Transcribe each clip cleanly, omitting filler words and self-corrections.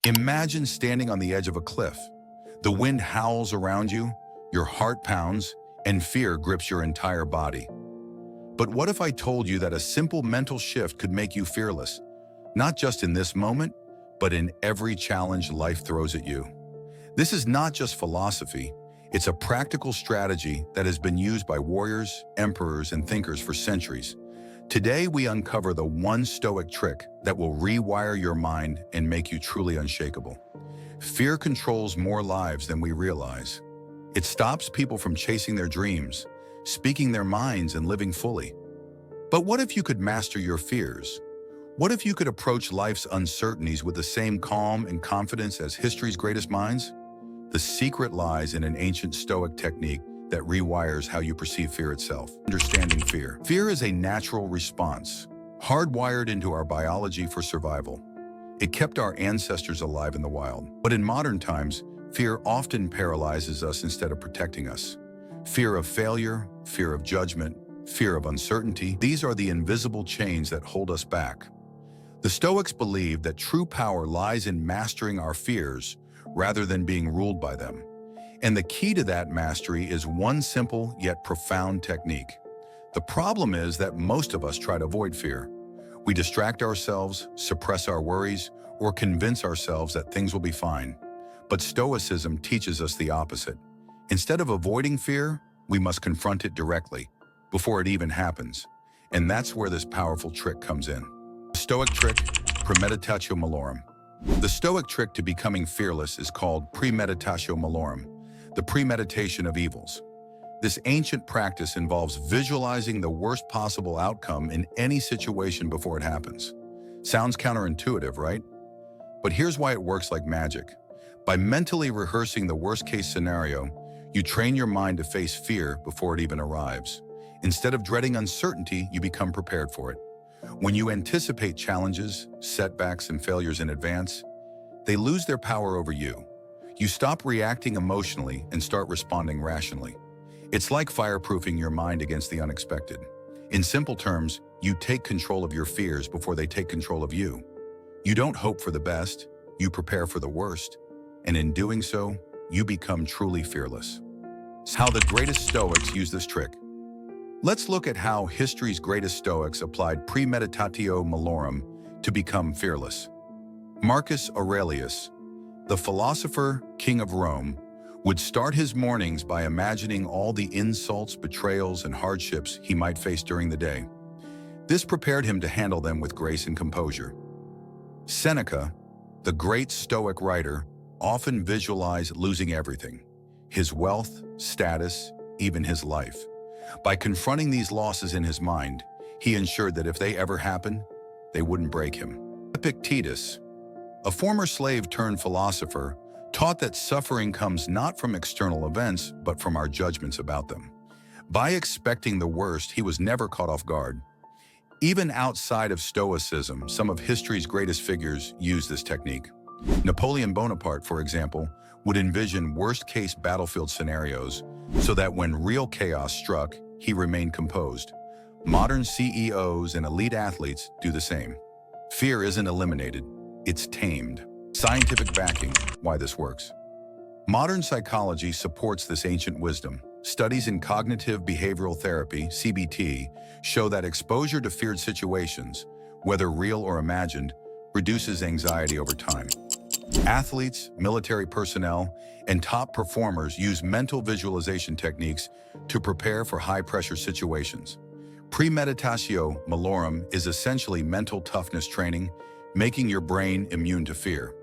Imagine standing on the edge of a cliff. The wind howls around you, your heart pounds, and fear grips your entire body. But what if I told you that a simple mental shift could make you fearless? Not just in this moment, but in every challenge life throws at you. This is not just philosophy, it's a practical strategy that has been used by warriors, emperors, and thinkers for centuries. Today, we uncover the one Stoic trick that will rewire your mind and make you truly unshakable. Fear controls more lives than we realize. It stops people from chasing their dreams, speaking their minds, and living fully. But what if you could master your fears? What if you could approach life's uncertainties with the same calm and confidence as history's greatest minds? The secret lies in an ancient Stoic technique that rewires how you perceive fear itself. Understanding fear. Fear is a natural response, hardwired into our biology for survival. It kept our ancestors alive in the wild. But in modern times, fear often paralyzes us instead of protecting us. Fear of failure, fear of judgment, fear of uncertainty, these are the invisible chains that hold us back. The Stoics believed that true power lies in mastering our fears rather than being ruled by them. And the key to that mastery is one simple yet profound technique. The problem is that most of us try to avoid fear. We distract ourselves, suppress our worries, or convince ourselves that things will be fine. But Stoicism teaches us the opposite. Instead of avoiding fear, we must confront it directly, before it even happens. And that's where this powerful trick comes in. The Stoic trick, premeditatio malorum. The Stoic trick to becoming fearless is called premeditatio malorum, the premeditation of evils. This ancient practice involves visualizing the worst possible outcome in any situation before it happens. Sounds counterintuitive, right? But here's why it works like magic. By mentally rehearsing the worst-case scenario, you train your mind to face fear before it even arrives. Instead of dreading uncertainty, you become prepared for it. When you anticipate challenges, setbacks, and failures in advance, they lose their power over you. You stop reacting emotionally and start responding rationally. It's like fireproofing your mind against the unexpected. In simple terms, you take control of your fears before they take control of you. You don't hope for the best, you prepare for the worst. And in doing so, you become truly fearless. It's how the greatest Stoics use this trick. Let's look at how history's greatest Stoics applied premeditatio malorum to become fearless. Marcus Aurelius, the philosopher, king of Rome, would start his mornings by imagining all the insults, betrayals, and hardships he might face during the day. This prepared him to handle them with grace and composure. Seneca, the great Stoic writer, often visualized losing everything: his wealth, status, even his life. By confronting these losses in his mind, he ensured that if they ever happened, they wouldn't break him. Epictetus, a former slave turned philosopher, taught that suffering comes not from external events, but from our judgments about them. By expecting the worst, he was never caught off guard. Even outside of Stoicism, some of history's greatest figures used this technique. Napoleon Bonaparte, for example, would envision worst-case battlefield scenarios so that when real chaos struck, he remained composed. Modern CEOs and elite athletes do the same. Fear isn't eliminated, it's tamed. Scientific backing, why this works. Modern psychology supports this ancient wisdom. Studies in cognitive behavioral therapy, CBT, show that exposure to feared situations, whether real or imagined, reduces anxiety over time. Athletes, military personnel, and top performers use mental visualization techniques to prepare for high-pressure situations. Premeditatio malorum is essentially mental toughness training, making your brain immune to fear.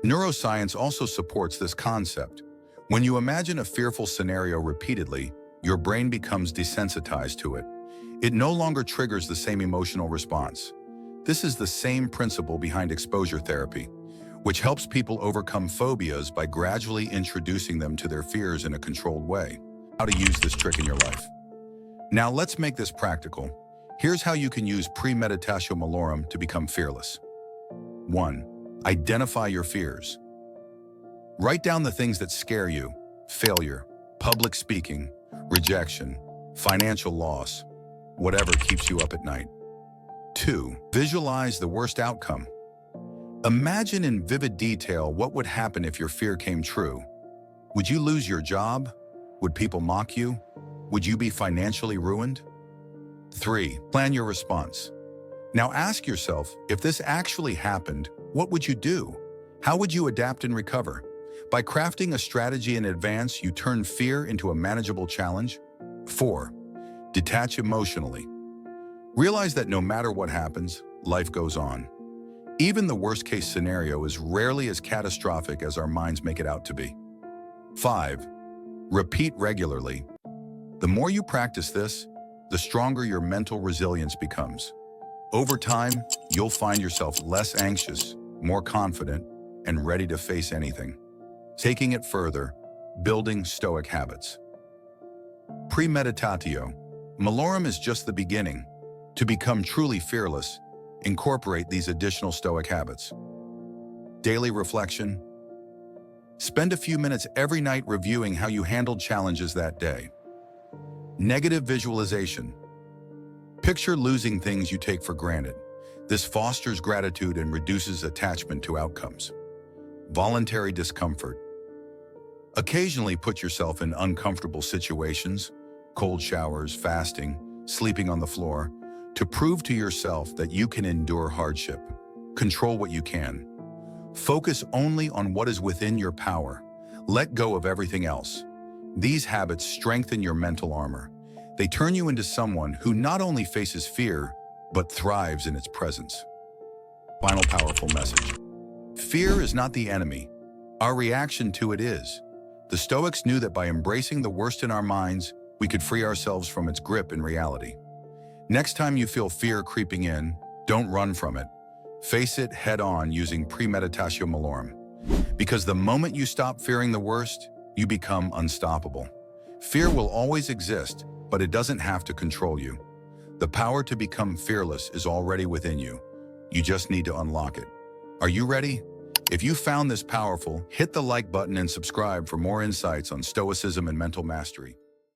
Neuroscience also supports this concept. When you imagine a fearful scenario repeatedly, your brain becomes desensitized to it. It no longer triggers the same emotional response. This is the same principle behind exposure therapy, which helps people overcome phobias by gradually introducing them to their fears in a controlled way. How to use this trick in your life. Now let's make this practical. Here's how you can use premeditatio malorum to become fearless. 1. Identify your fears. Write down the things that scare you: failure, public speaking, rejection, financial loss, whatever keeps you up at night. 2. Visualize the worst outcome. Imagine in vivid detail what would happen if your fear came true. Would you lose your job? Would people mock you? Would you be financially ruined? 3. Plan your response. Now ask yourself, if this actually happened, what would you do? How would you adapt and recover? By crafting a strategy in advance, you turn fear into a manageable challenge. 4. Detach emotionally. Realize that no matter what happens, life goes on. Even the worst-case scenario is rarely as catastrophic as our minds make it out to be. 5. Repeat regularly. The more you practice this, the stronger your mental resilience becomes. Over time, you'll find yourself less anxious, more confident, and ready to face anything. Taking it further, building Stoic habits. Premeditatio. Malorum is just the beginning. To become truly fearless, incorporate these additional Stoic habits. Daily reflection. Spend a few minutes every night reviewing how you handled challenges that day. Negative visualization. Picture losing things you take for granted. This fosters gratitude and reduces attachment to outcomes. Voluntary discomfort. Occasionally put yourself in uncomfortable situations, cold showers, fasting, sleeping on the floor, to prove to yourself that you can endure hardship. Control what you can. Focus only on what is within your power. Let go of everything else. These habits strengthen your mental armor. They turn you into someone who not only faces fear, but thrives in its presence. Final powerful message. Fear is not the enemy. Our reaction to it is. The Stoics knew that by embracing the worst in our minds, we could free ourselves from its grip in reality. Next time you feel fear creeping in, don't run from it. Face it head-on using premeditatio malorum. Because the moment you stop fearing the worst, you become unstoppable. Fear will always exist, but it doesn't have to control you. The power to become fearless is already within you. You just need to unlock it. Are you ready? If you found this powerful, hit the like button and subscribe for more insights on Stoicism and mental mastery.